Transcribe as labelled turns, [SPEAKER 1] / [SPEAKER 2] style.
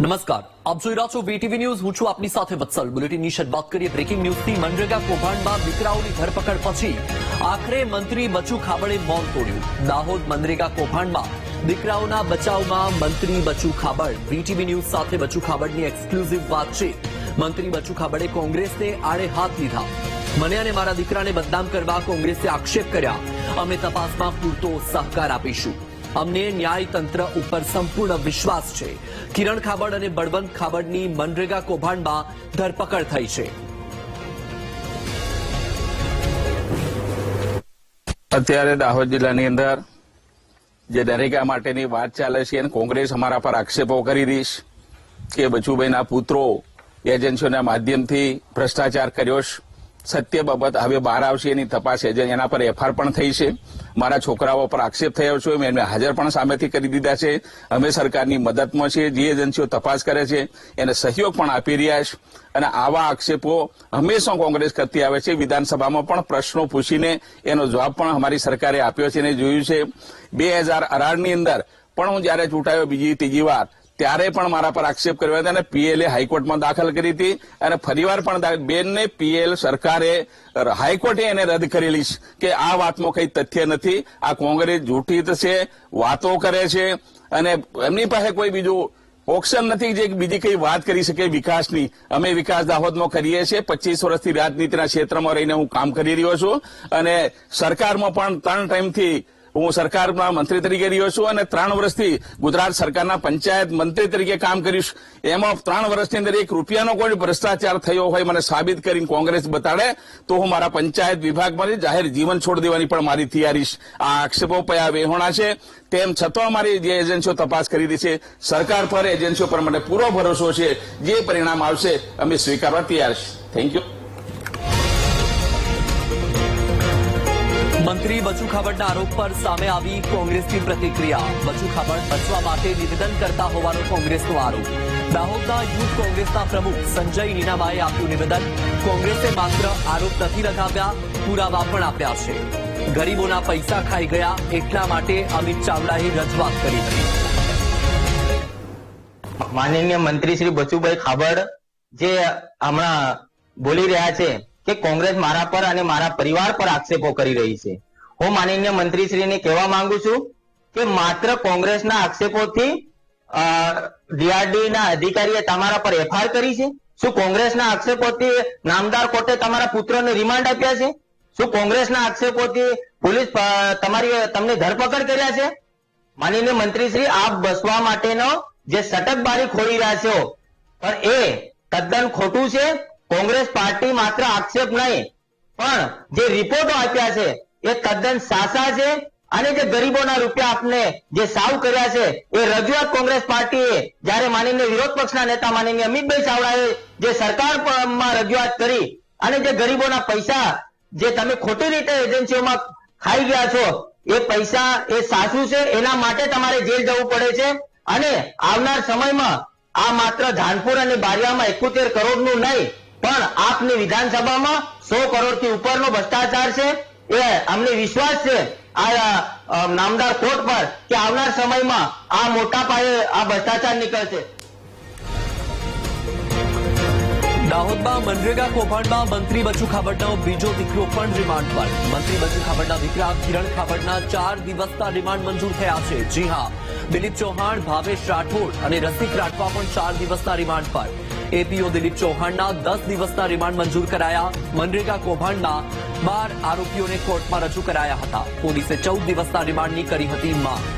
[SPEAKER 1] નમસ્કાર, આપ જોઈ રહ્યા છો વીટીવી ન્યૂઝ. હું છું આપની સાથે વત્સલ. બુલેટિનની શરૂઆત કરીએ બ્રેકિંગ ન્યૂઝથી. મનરેગા કૌભાંડમાં દીકરાઓની ધરપકડ પછી આખરે મંત્રી બચુ ખાબડે મૌન તોડ્યું. દાહોદ મનરેગા કૌભાંડમાં દીકરાઓના બચાવમાં મંત્રી બચુ ખાબડ. વીટીવી ન્યૂઝ સાથે બચુ ખાબડની એક્સક્લુઝિવ વાતચીત. મંત્રી બચુ ખાબડે કોંગ્રેસને આડે હાથ લીધા. મને અને મારા દીકરાને બદનામ કરવા કોંગ્રેસે આક્ષેપ કર્યા. અમે તપાસમાં પૂરતો સહકાર આપીશું. અમને ન્યાયતંત્ર ઉપર સંપૂર્ણ વિશ્વાસ છે. કિરણ ખાબડ અને બળવંત ખાબડની મનરેગા કૌભાંડમાં ધરપકડ થઈ છે.
[SPEAKER 2] અત્યારે દાહોદ જિલ્લાની અંદર જે નરેગા માટેની વાત ચાલે છે અને કોંગ્રેસ અમારા પર આક્ષેપો કરી રહી છે કે બચુભાઈના પુત્રો એજન્સીઓના માધ્યમથી ભ્રષ્ટાચાર કર્યો છે. સત્ય બાબત હવે બહાર આવશે, એની તપાસ એના પર એફઆર પણ થઈ છે. મારા છોકરાઓ પર આક્ષેપ થયો છે, એમને હાજર પણ સામેથી કરી દીધા છે. અમે સરકારની મદદમાં છીએ. જે એજન્સીઓ તપાસ કરે છે એને સહયોગ પણ આપી રહ્યા છે અને આવા આક્ષેપો હંમેશા કોંગ્રેસ કરતી આવે છે. વિધાનસભામાં પણ પ્રશ્નો પૂછીને એનો જવાબ પણ અમારી સરકારે આપ્યો છે અને જોયું છે. 2018ની અંદર પણ હું જયારે ચૂંટાયો બીજી ત્રીજી વાર, ત્યારે પણ મારા પર આક્ષેપ કર્યો હતા અને પીએલએ હાઈકોર્ટમાં દાખલ કરી હતી અને ફરીવાર પણ બેનને પીએલ સરકારે હાઈકોર્ટે એને રદ કરેલી છે કે આ વાતમાં કઈ તથ્ય નથી. આ કોંગ્રેસ જૂઠી છે, વાતો કરે છે અને એમની પાસે કોઈ બીજું ઓપ્શન નથી જે બીજી કઈ વાત કરી શકે વિકાસની. અમે વિકાસ દાહોદમાં કરીએ છીએ. 25 વર્ષથી રાજનીતિના ક્ષેત્રમાં રહીને હું કામ કરી રહ્યો છું અને સરકારમાં પણ 3 ટાઈમથી હું સરકારના મંત્રી તરીકે રહ્યો છું અને 3 વર્ષથી ગુજરાત સરકારના પંચાયત મંત્રી તરીકે કામ કરીશ. એમાં 3 વર્ષની અંદર 1 રૂપિયાનો કોઈ ભ્રષ્ટાચાર થયો હોય મને સાબિત કરીને કોંગ્રેસ બતાડે તો હું મારા પંચાયત વિભાગમાંથી જાહેર જીવન છોડી દેવાની પણ મારી તૈયારી છે. આ આક્ષેપો પયા વેહોણા છે. તેમ છતાં મારી જે એજન્સીઓ તપાસ કરી રહી છે, સરકાર પર એજન્સીઓ પર મને પૂરો ભરોસો છે. જે પરિણામ આવશે અમે સ્વીકારવા તૈયાર છે. Thank you.
[SPEAKER 1] મંત્રી બચુ ખાબડના આરોપ પર સામે આવી કોંગ્રેસની પ્રતિક્રિયા. બચુ ખાબડ બચવા માટે નિવેદન કરતા હોવાનો કોંગ્રેસનો આરોપ. દાહોદના યુથ કોંગ્રેસના પ્રમુખ સંજય નીનામાએ આપ્યું નિવેદન. કોંગ્રેસે માત્ર આરોપ નથી લગાવ્યા, પુરાવા પણ આપ્યા છે. ગરીબોના પૈસા ખાઈ ગયા એટલા માટે અમિત ચાવડાએ રજૂઆત કરી હતી.
[SPEAKER 3] માનનીય મંત્રી શ્રી બચુભાઈ ખાબડ જે હમણાં બોલી રહ્યા છે કે કોંગ્રેસ મારા પર અને મારા પરિવાર પર આક્ષેપો કરી રહી છે. હું માનનીય મંત્રીશ્રીને કહેવા માંગુ છું કે માત્ર કોંગ્રેસના આક્ષેપોથી ડીઆરડી ના અધિકારીએ તમારા પર એફઆઈઆર કરી છે? શું કોંગ્રેસના આક્ષેપોથી નામદાર કોર્ટે તમારા પુત્રોને રિમાન્ડ આપ્યા છે? શું કોંગ્રેસના આક્ષેપોથી પોલીસ તમને ધરપકડ કર્યા છે? માનનીય મંત્રીશ્રી, આપ બસવા માટેનો જે સટકબારી ખોલી રહ્યા છો પણ એ તદ્દન ખોટું છે. કોંગ્રેસ પાર્ટી માત્ર આક્ષેપ નહીં પણ જે રિપોર્ટો આપ્યા છે એ તદ્દન સાચા છે અને જે ગરીબોના રૂપિયા આપને જે સાવ કર્યા છે એ રજૂઆત કોંગ્રેસ પાર્ટીએ જ્યારે માનનીય વિરોધ પક્ષના નેતા માનનીય અમિતભાઈ ચાવડાએ જે સરકારમાં રજૂઆત કરી અને જે ગરીબોના પૈસા જે તમે ખોટી રીતે એજન્સીઓમાં ખાઈ ગયા છો એ પૈસા એ સાચું છે. એના માટે તમારે જેલ જવું પડે છે અને આવનાર સમયમાં આ માત્ર ધાનપુર અને બારિયામાં 71 કરોડનું નહીં પણ આપની વિધાનસભામાં 100 કરોડથી ઉપરનો ભ્રષ્ટાચાર છે. એ અમને વિશ્વાસ છે આ નામદાર કોર્ટ પર કે આવનાર સમયમાં આ મોટા પાયે આ ભ્રષ્ટાચાર નીકળશે.
[SPEAKER 1] દાહોદમાં મનરેગા કૌભાંડમાં મંત્રી બચુ ખાબડનો બીજો દીકરો પણ રિમાન્ડ પર. મંત્રી બચુ ખાબડના દીકરા કિરણ ખાબડના 4 દિવસના રિમાન્ડ મંજૂર થયા છે. જી હા, દિલીપ ચૌહાણ, ભાવેશ રાઠોડ અને રસિક રાઠવા પણ 4 દિવસના રિમાન્ડ પર. એપીઓ દિલીપ ચૌહાણના 10 દિવસના રિમાન્ડ મંજૂર કરાયા. મનરેગા કૌભાંડના 12 આરોપીઓને કોર્ટમાં રજૂ કરાયા હતા. પોલીસે 14 દિવસના રિમાન્ડની કરી હતી માંગ.